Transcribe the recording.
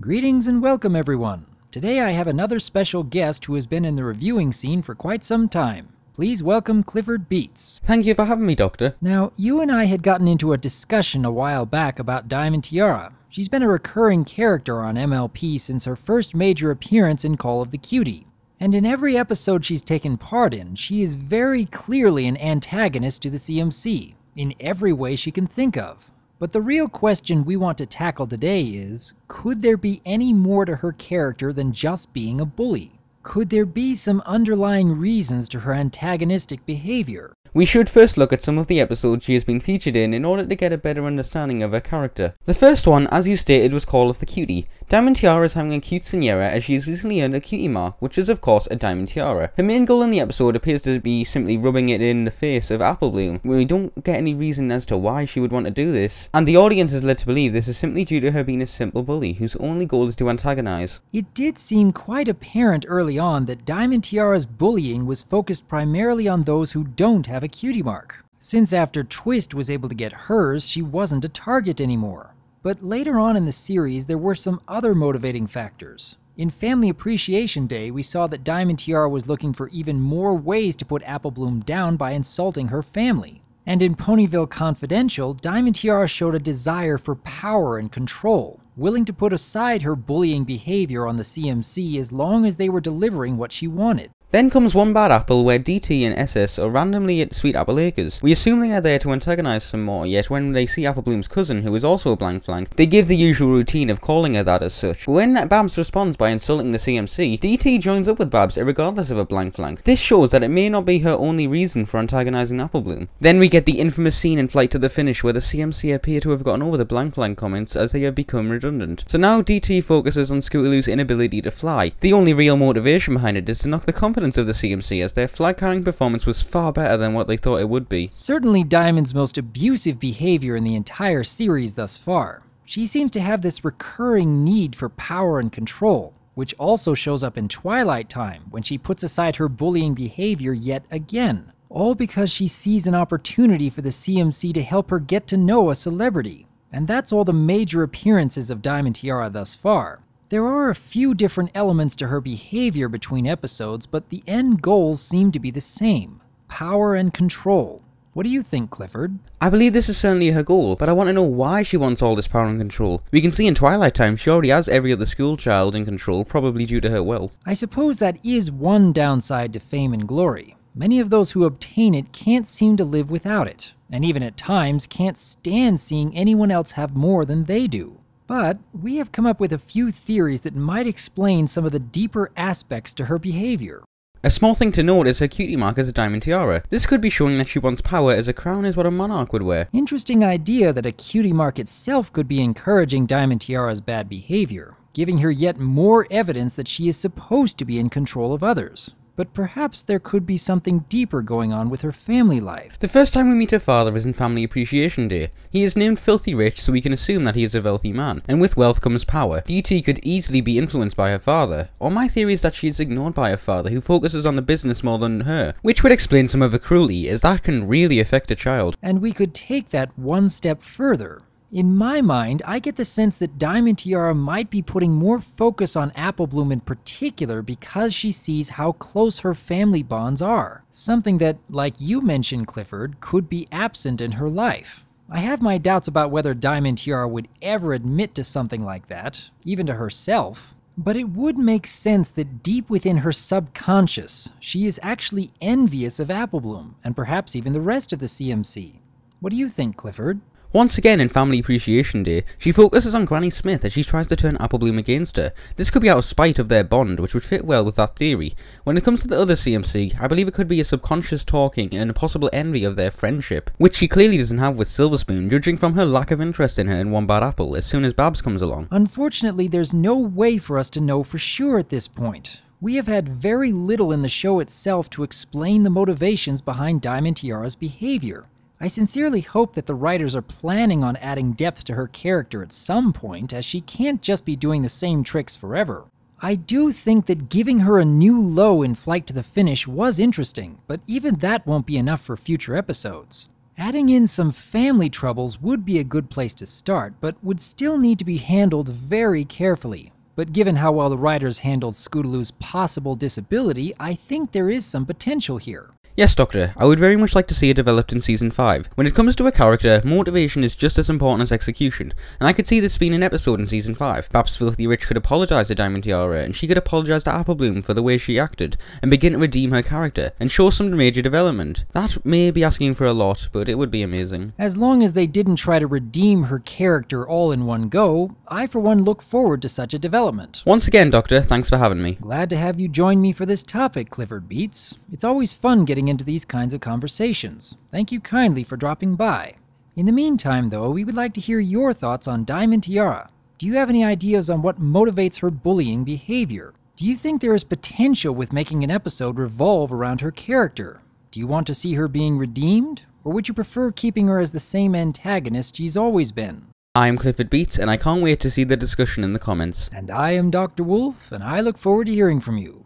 Greetings and welcome everyone. Today I have another special guest who has been in the reviewing scene for quite some time. Please welcome Clifford Beats. Thank you for having me, Doctor. Now, you and I had gotten into a discussion a while back about Diamond Tiara. She's been a recurring character on MLP since her first major appearance in Call of the Cutie. And in every episode she's taken part in, she is very clearly an antagonist to the CMC, in every way she can think of. But the real question we want to tackle today is, could there be any more to her character than just being a bully? Could there be some underlying reasons to her antagonistic behavior? We should first look at some of the episodes she has been featured in order to get a better understanding of her character. The first one, as you stated, was Call of the Cutie. Diamond Tiara is having a cute Senora as she has recently earned a cutie mark, which is of course a Diamond Tiara. Her main goal in the episode appears to be simply rubbing it in the face of Apple Bloom. We don't get any reason as to why she would want to do this, and the audience is led to believe this is simply due to her being a simple bully whose only goal is to antagonize. It did seem quite apparent early on that Diamond Tiara's bullying was focused primarily on those who don't have a cutie mark, since after Twist was able to get hers, she wasn't a target anymore. But later on in the series, there were some other motivating factors. In Family Appreciation Day, we saw that Diamond Tiara was looking for even more ways to put Apple Bloom down by insulting her family. And in Ponyville Confidential, Diamond Tiara showed a desire for power and control, willing to put aside her bullying behavior on the CMC as long as they were delivering what she wanted. Then comes One Bad Apple, where DT and SS are randomly at Sweet Apple Acres. We assume they are there to antagonize some more, yet when they see Apple Bloom's cousin, who is also a blank flank, they give the usual routine of calling her that as such. When Babs responds by insulting the CMC, DT joins up with Babs regardless of a blank flank. This shows that it may not be her only reason for antagonizing Apple Bloom. Then we get the infamous scene in Flight to the Finish where the CMC appear to have gotten over the blank flank comments as they have become redundant. So now DT focuses on Scootaloo's inability to fly. The only real motivation behind it is to knock the confidence of the CMC, as their flag carrying performance was far better than what they thought it would be. Certainly Diamond's most abusive behavior in the entire series thus far. She seems to have this recurring need for power and control, which also shows up in Twilight Time when she puts aside her bullying behavior yet again, all because she sees an opportunity for the CMC to help her get to know a celebrity. And that's all the major appearances of Diamond Tiara thus far. There are a few different elements to her behavior between episodes, but the end goals seem to be the same: power and control. What do you think, Clifford? I believe this is certainly her goal, but I want to know why she wants all this power and control. We can see in Twilight Time she already has every other school child in control, probably due to her wealth. I suppose that is one downside to fame and glory. Many of those who obtain it can't seem to live without it, and even at times can't stand seeing anyone else have more than they do. But we have come up with a few theories that might explain some of the deeper aspects to her behavior. A small thing to note is her cutie mark as a Diamond Tiara. This could be showing that she wants power, as a crown is what a monarch would wear. Interesting idea that a cutie mark itself could be encouraging Diamond Tiara's bad behavior, giving her yet more evidence that she is supposed to be in control of others. But perhaps there could be something deeper going on with her family life. The first time we meet her father is in Family Appreciation Day. He is named Filthy Rich, so we can assume that he is a wealthy man, and with wealth comes power. DT could easily be influenced by her father, or my theory is that she is ignored by her father, who focuses on the business more than her, which would explain some of her cruelty, as that can really affect a child. And we could take that one step further. In my mind, I get the sense that Diamond Tiara might be putting more focus on Apple Bloom in particular because she sees how close her family bonds are. Something that, like you mentioned, Clifford, could be absent in her life. I have my doubts about whether Diamond Tiara would ever admit to something like that, even to herself. But it would make sense that deep within her subconscious, she is actually envious of Apple Bloom, and perhaps even the rest of the CMC. What do you think, Clifford? Once again in Family Appreciation Day, she focuses on Granny Smith as she tries to turn Apple Bloom against her. This could be out of spite of their bond, which would fit well with that theory. When it comes to the other CMC, I believe it could be a subconscious talking and a possible envy of their friendship, which she clearly doesn't have with Silverspoon, judging from her lack of interest in her in One Bad Apple as soon as Babs comes along. Unfortunately, there's no way for us to know for sure at this point. We have had very little in the show itself to explain the motivations behind Diamond Tiara's behavior. I sincerely hope that the writers are planning on adding depth to her character at some point, as she can't just be doing the same tricks forever. I do think that giving her a new low in Flight to the Finish was interesting, but even that won't be enough for future episodes. Adding in some family troubles would be a good place to start, but would still need to be handled very carefully. But given how well the writers handled Scootaloo's possible disability, I think there is some potential here. Yes, Doctor, I would very much like to see it developed in Season 5. When it comes to a character, motivation is just as important as execution, and I could see this being an episode in Season 5. Perhaps Filthy Rich could apologise to Diamond Tiara, and she could apologise to Applebloom for the way she acted, and begin to redeem her character, and show some major development. That may be asking for a lot, but it would be amazing. As long as they didn't try to redeem her character all in one go, I for one look forward to such a development. Once again, Doctor, thanks for having me. Glad to have you join me for this topic, Clifford Beats. It's always fun getting into these kinds of conversations. Thank you kindly for dropping by. In the meantime, though, we would like to hear your thoughts on Diamond Tiara. Do you have any ideas on what motivates her bullying behavior? Do you think there is potential with making an episode revolve around her character? Do you want to see her being redeemed? Or would you prefer keeping her as the same antagonist she's always been? I'm Clifford Beats, and I can't wait to see the discussion in the comments. And I am DRWolf, and I look forward to hearing from you.